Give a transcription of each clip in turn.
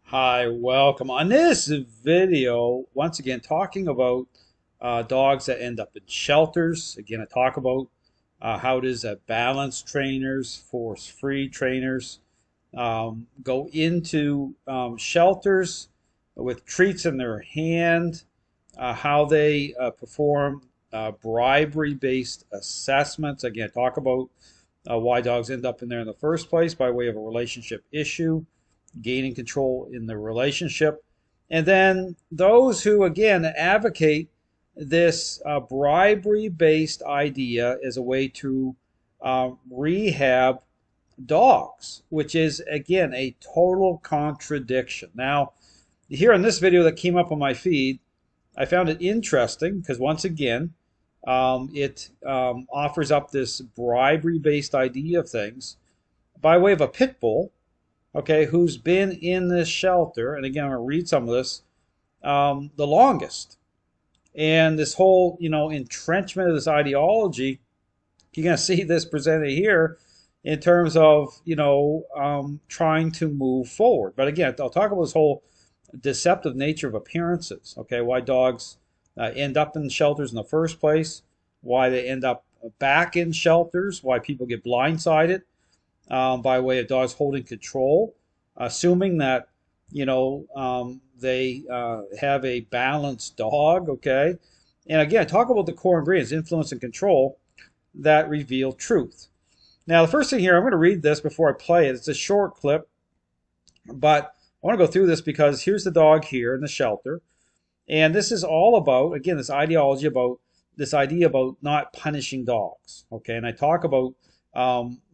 Hi, welcome. On this video, once again, talking about dogs that end up in shelters. Again, I talk about how it is that balance trainers, force-free trainers go into shelters with treats in their hand, how they perform bribery-based assessments. Again, talk about why dogs end up in there in the first place by way of a relationship issue, gaining control in the relationship. And then those who, again, advocate this bribery based idea as a way to rehab dogs, which is, again, a total contradiction. Now, here in this video that came up on my feed, I found it interesting because, once again, it offers up this bribery based idea of things by way of a pit bull, okay, who's been in this shelter, and again, I'm going to read some of this, the longest. And this whole, entrenchment of this ideology, you're going to see this presented here in terms of, trying to move forward. But again, I'll talk about this whole deceptive nature of appearances, okay, why dogs end up in shelters in the first place, why they end up back in shelters, why people get blindsided by way of dogs holding control, assuming that they have a balanced dog. Okay, and again, talk about the core ingredients: influence and control that reveal truth. Now, the first thing here, I'm going to read this before I play it. It's a short clip, but I want to go through this because here's the dog here in the shelter, and this is all about, again, this ideology about this idea about not punishing dogs. Okay, and I talk about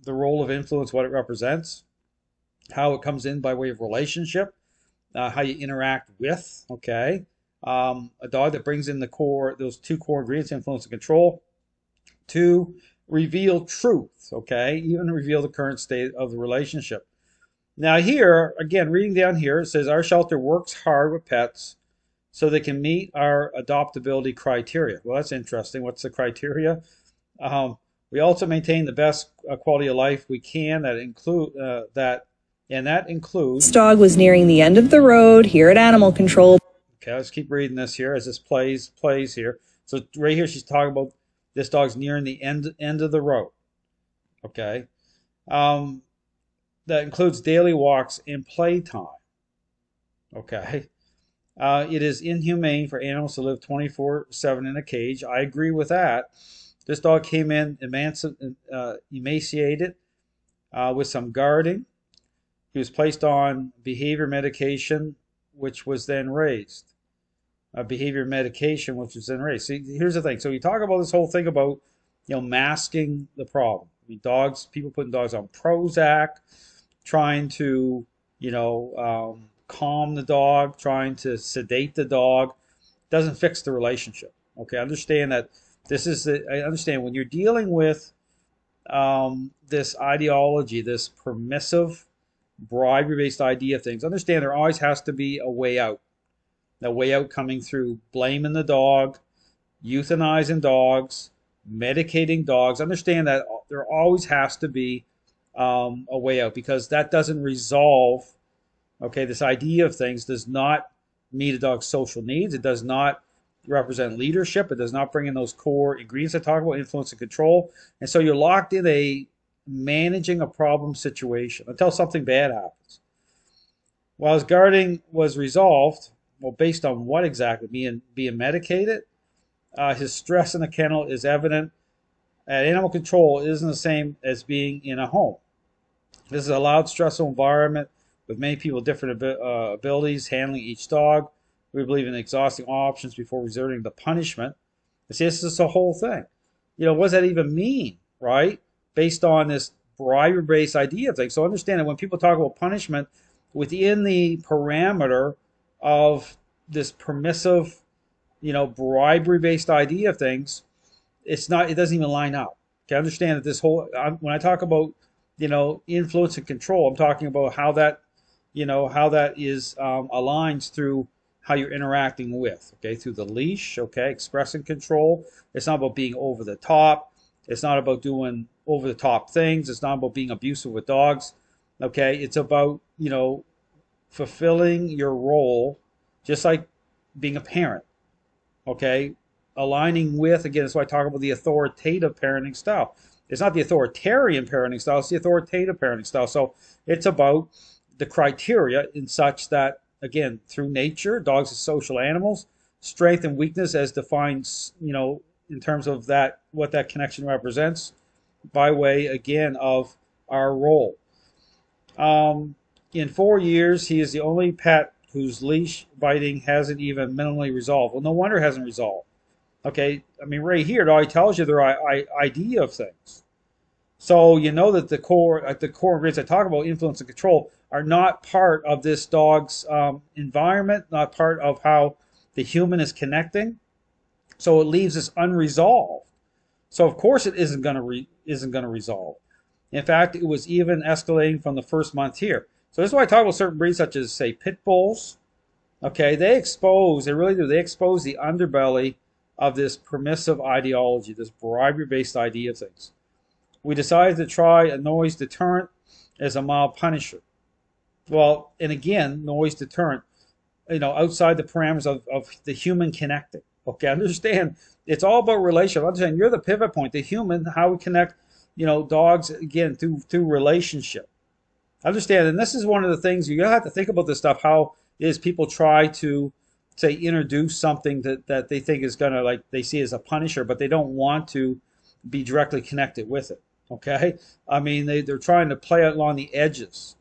the role of influence, what it represents, how it comes in by way of relationship, how you interact with, okay, a dog that brings in those two core ingredients, influence and control, to reveal truth, okay, even reveal the current state of the relationship. Now here, again, reading down here, it says, our shelter works hard with pets so they can meet our adoptability criteria. Well, that's interesting. What's the criteria? We also maintain the best quality of life we can. That includes. This dog was nearing the end of the road here at Animal Control. Okay, let's keep reading this here as this plays here. So right here, she's talking about this dog's nearing the end of the road. Okay, that includes daily walks and playtime. Okay, it is inhumane for animals to live 24/7 in a cage. I agree with that. This dog came in emaciated with some guarding. He was placed on behavior medication, which was then raised. Behavior medication, which was then raised. See, here's the thing. So you talk about this whole thing about, masking the problem. I mean, people putting dogs on Prozac, trying to, calm the dog, trying to sedate the dog, doesn't fix the relationship. Okay, understand that. I understand when you're dealing with this ideology, this permissive, bribery-based idea of things, understand there always has to be a way out. The way out coming through blaming the dog, euthanizing dogs, medicating dogs. Understand that there always has to be a way out, because that doesn't resolve, okay, this idea of things does not meet a dog's social needs. It does not represent leadership. It does not bring in those core ingredients I talk about, influence and control. And so you're locked in a managing a problem situation until something bad happens. While his guarding was resolved, well, based on what exactly? Being medicated? His stress in the kennel is evident. At Animal Control, it isn't the same as being in a home. This is a loud, stressful environment with many people with different abilities handling each dog. We believe in exhausting all options before resorting to punishment. See, this is the whole thing. What does that even mean, right? Based on this bribery-based idea of things. So understand that when people talk about punishment within the parameter of this permissive, bribery-based idea of things, it doesn't even line up. Okay, understand that this whole, when I talk about, influence and control, I'm talking about how that is aligns through how you're interacting with, okay, through the leash, okay, expressing control. It's not about being over the top. It's not about doing over the top things. It's not about being abusive with dogs, okay. It's about, fulfilling your role, just like being a parent. Okay, aligning with, again, that's why I talk about the authoritative parenting style. It's not the authoritarian parenting style, it's the authoritative parenting style. So it's about the criteria in such that, again, through nature, dogs are social animals, strength and weakness as defined, in terms of that, what that connection represents, by way, again, of our role. In 4 years, he is the only pet whose leash biting hasn't even minimally resolved. Well, no wonder it hasn't resolved. Okay, I mean, right here, it already tells you their idea of things. So you know that the core ingredients I talk about, influence and control, are not part of this dog's environment, not part of how the human is connecting. So it leaves us unresolved. So of course it isn't going to resolve. In fact, it was even escalating from the first month here. So this is why I talk about certain breeds, such as, say, pit bulls. Okay, they really do. They expose the underbelly of this permissive ideology, this bribery-based idea of things. We decided to try a noise deterrent as a mild punisher. Well, and again, noise deterrent, outside the parameters of the human connecting. Okay, understand, it's all about relationship. Understand, you're the pivot point, the human, how we connect, dogs, again, through relationship. Understand, and this is one of the things you have to think about this stuff, how is people try to, say, introduce something that they think is going to, like, they see as a punisher, but they don't want to be directly connected with it. Okay? I mean, they're trying to play it along the edges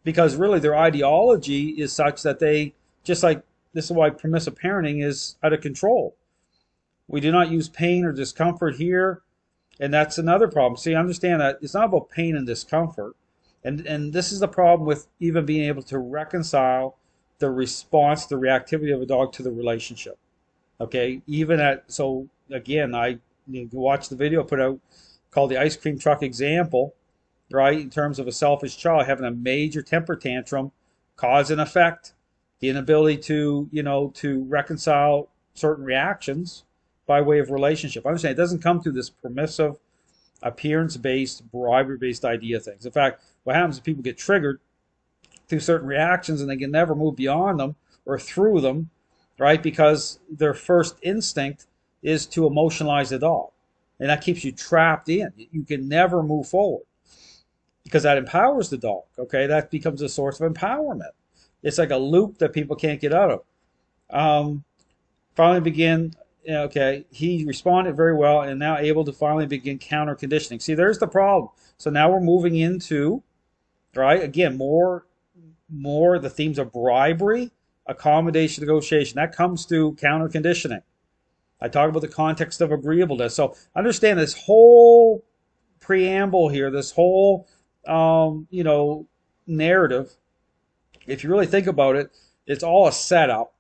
because really their ideology is such that they, just like, this is why permissive parenting is out of control. We do not use pain or discomfort here, and that's another problem. See, understand that it's not about pain and discomfort, and this is the problem with even being able to reconcile the response, the reactivity of a dog to the relationship. Okay, so again, you can watch the video I put out called the ice cream truck example, right? In terms of a selfish child having a major temper tantrum, cause and effect, the inability to reconcile certain reactions by way of relationship. Understand, it doesn't come through this permissive, appearance-based, bribery-based idea of things. In fact, what happens is people get triggered through certain reactions and they can never move beyond them or through them, right? Because their first instinct is to emotionalize the dog. And that keeps you trapped in. You can never move forward because that empowers the dog, okay? That becomes a source of empowerment. It's like a loop that people can't get out of. Finally begin, okay, he responded very well and now able to finally begin counter conditioning. See, there's the problem. So now we're moving into, right, again, more the themes of bribery, accommodation, negotiation. That comes through counter conditioning. I talk about the context of agreeableness. So understand this whole preamble here, this whole, narrative. If you really think about it, it's all a setup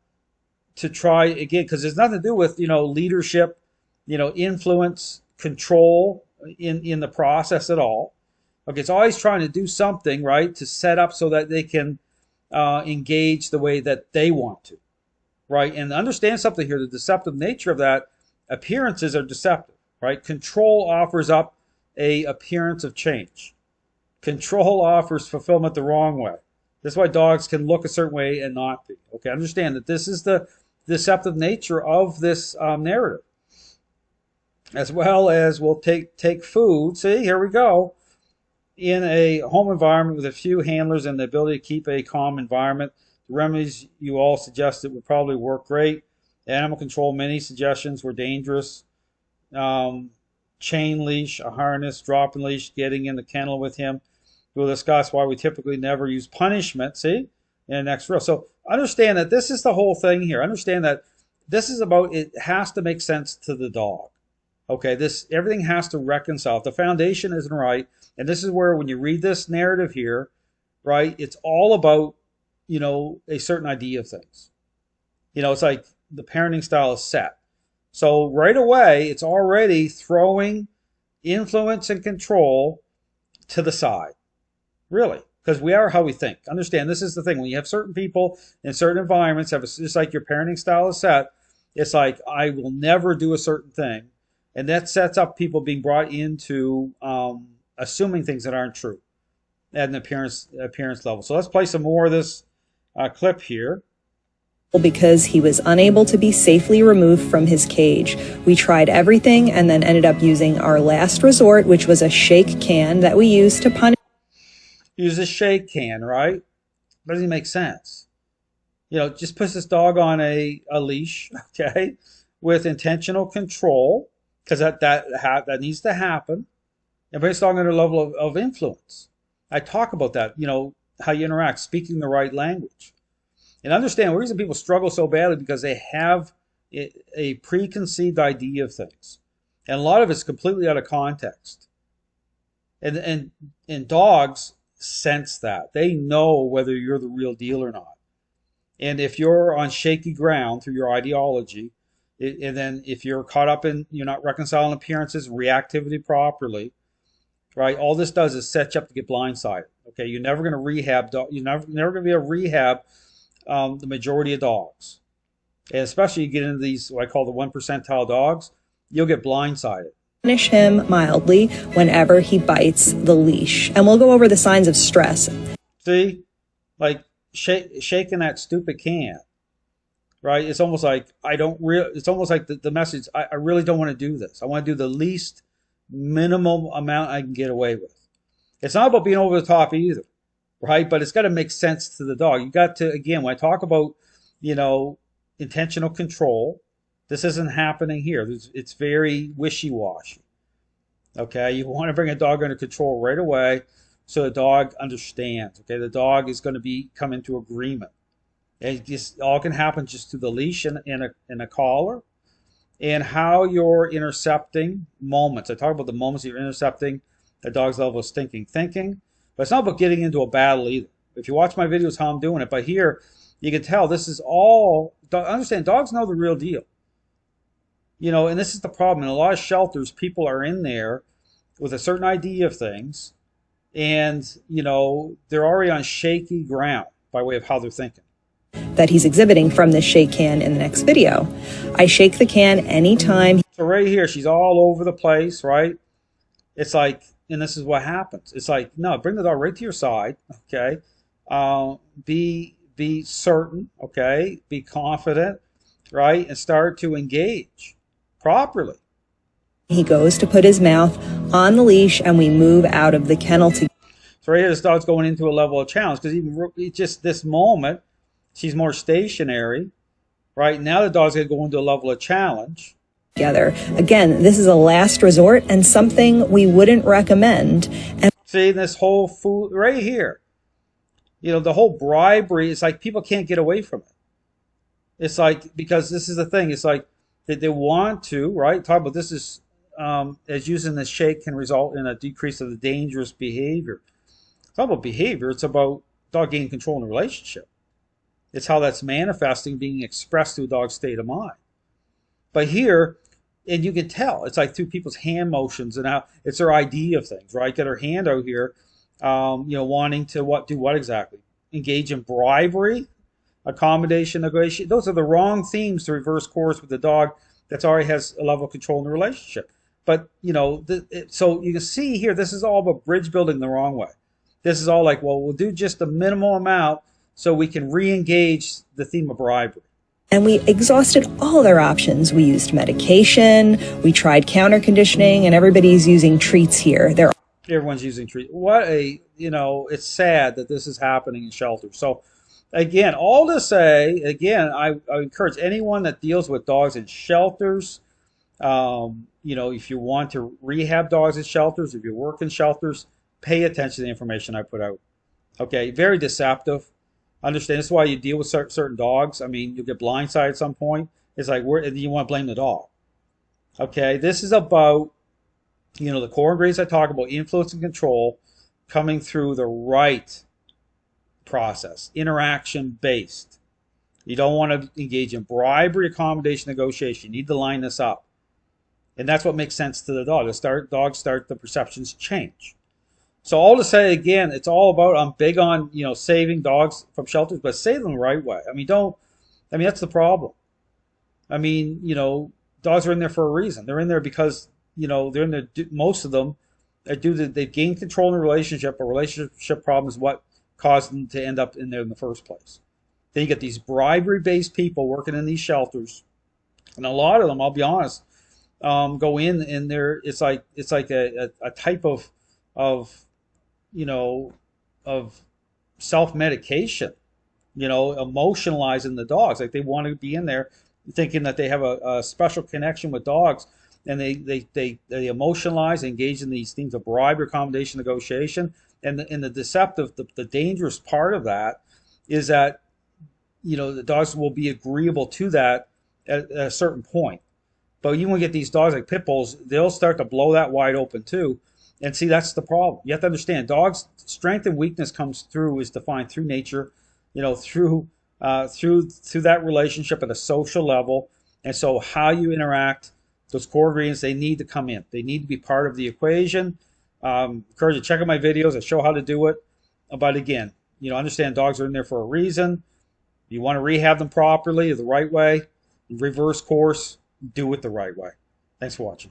to try, again, because there's nothing to do with, leadership, influence, control in the process at all. Okay, it's always trying to do something, right, to set up so that they can engage the way that they want to. Right, and understand something here, the deceptive nature of that, appearances are deceptive, right? Control offers up a appearance of change. Control offers fulfillment the wrong way. That's why dogs can look a certain way and not be. Okay, understand that this is the deceptive nature of this narrative. As well as we'll take food. See, here we go. In a home environment with a few handlers and the ability to keep a calm environment, the remedies you all suggested would probably work great. Animal control, many suggestions were dangerous. Chain leash, a harness, drop-in leash, getting in the kennel with him. We'll discuss why we typically never use punishment, see, in the next row. So understand that this is the whole thing here. Understand that this is about, it has to make sense to the dog. Okay, everything has to reconcile. If the foundation isn't right, and this is where when you read this narrative here, right, it's all about, a certain idea of things. It's like the parenting style is set. So right away, it's already throwing influence and control to the side. Really. Because we are how we think. Understand, this is the thing. When you have certain people in certain environments, just like your parenting style is set, it's like, I will never do a certain thing. And that sets up people being brought into assuming things that aren't true at an appearance level. So let's play some more of this clip here. Because he was unable to be safely removed from his cage. We tried everything and then ended up using our last resort, which was a shake can that we used to punish. Use a shake can, right? Doesn't make sense. Just puts this dog on a leash, okay, with intentional control, because that needs to happen, and brings the dog under a level of influence. I talk about that, how you interact, speaking the right language. And understand the reason people struggle so badly because they have a preconceived idea of things. And a lot of it's completely out of context. And dogs sense that. They know whether you're the real deal or not. And if you're on shaky ground through your ideology, and then if you're caught up in, you're not reconciling appearances, reactivity properly, right? All this does is set you up to get blindsided. Okay, you're never going to rehab. You're never going to be able to rehab the majority of dogs, and especially you get into these what I call the 1% dogs, you'll get blindsided. Punish him mildly whenever he bites the leash, and we'll go over the signs of stress. See, like shaking that stupid can, right? It's almost like It's almost like the message. I really don't want to do this. I want to do the least minimum amount I can get away with. It's not about being over the top either, right? But it's got to make sense to the dog. You got to, again, when I talk about, intentional control, this isn't happening here. It's very wishy-washy. Okay, you want to bring a dog under control right away so the dog understands. Okay, the dog is going to come into agreement. It just all can happen just through the leash and a collar, and how you're intercepting moments. I talk about the moments you're intercepting a dog's level of stinking thinking. But it's not about getting into a battle either. If you watch my videos, how I'm doing it. But here, you can tell this is all. Understand, dogs know the real deal. And this is the problem. In a lot of shelters, people are in there with a certain idea of things, and they're already on shaky ground by way of how they're thinking. That he's exhibiting from this shake can in the next video. I shake the can anytime. So right here, she's all over the place, right? It's like. And this is what happens. It's like, no, bring the dog right to your side, okay? Be certain, okay? Be confident, right? And start to engage properly. He goes to put his mouth on the leash, and we move out of the kennel together. So right here, this dog's going into a level of challenge because even just this moment, she's more stationary, right? Now the dog's going to go into a level of challenge. Together. Again, this is a last resort and something we wouldn't recommend. And see, this whole food right here, the whole bribery, it's like people can't get away from it. It's like, because this is the thing, it's like they want to, right? Talk about this is, as using the shake can result in a decrease of the dangerous behavior. It's not about behavior, it's about dog gaining control in a relationship. It's how that's manifesting, being expressed through a dog's state of mind. But here, and you can tell, it's like through people's hand motions and how it's their idea of things, right? Get her hand out here, wanting to do what exactly? Engage in bribery, accommodation, negotiation. Those are the wrong themes to reverse course with the dog that already has a level of control in the relationship. But, so you can see here, this is all about bridge building the wrong way. This is all like, well, we'll do just the minimal amount so we can re-engage the theme of bribery. And we exhausted all their options. We used medication, we tried counter conditioning, and everybody's using treats here. Everyone's using treats. It's sad that this is happening in shelters. So again, all to say, I encourage anyone that deals with dogs in shelters, if you want to rehab dogs in shelters, if you work in shelters, pay attention to the information I put out. Okay, very deceptive. Understand, this is why you deal with certain dogs. I mean, you'll get blindsided at some point. It's like, you want to blame the dog. Okay, this is about, the core ingredients I talk about, influence and control, coming through the right process, interaction based. You don't want to engage in bribery, accommodation, negotiation. You need to line this up. And that's what makes sense to the dog. The perceptions change. So all to say, again, it's all about, I'm big on, saving dogs from shelters, but save them the right way. That's the problem. Dogs are in there for a reason. They're in there because, they're in there, most of them, they've gained control in a relationship. A relationship problem is what caused them to end up in there in the first place. Then you get these bribery-based people working in these shelters, and a lot of them, I'll be honest, go in and it's like a type of you know of self-medication, emotionalizing the dogs. Like they want to be in there thinking that they have a special connection with dogs, and they emotionalize, engage in these things of bribery, accommodation, negotiation, and the deceptive, the dangerous part of that is that the dogs will be agreeable to that at a certain point. But you want to get these dogs like pit bulls, they'll start to blow that wide open too. And see, that's the problem. You have to understand, dogs' strength and weakness is defined through nature, through that relationship at a social level. And so, how you interact, those core ingredients, they need to come in. They need to be part of the equation. Encourage you to check out my videos. I show how to do it. But again, understand dogs are in there for a reason. You want to rehab them properly, the right way, reverse course, do it the right way. Thanks for watching.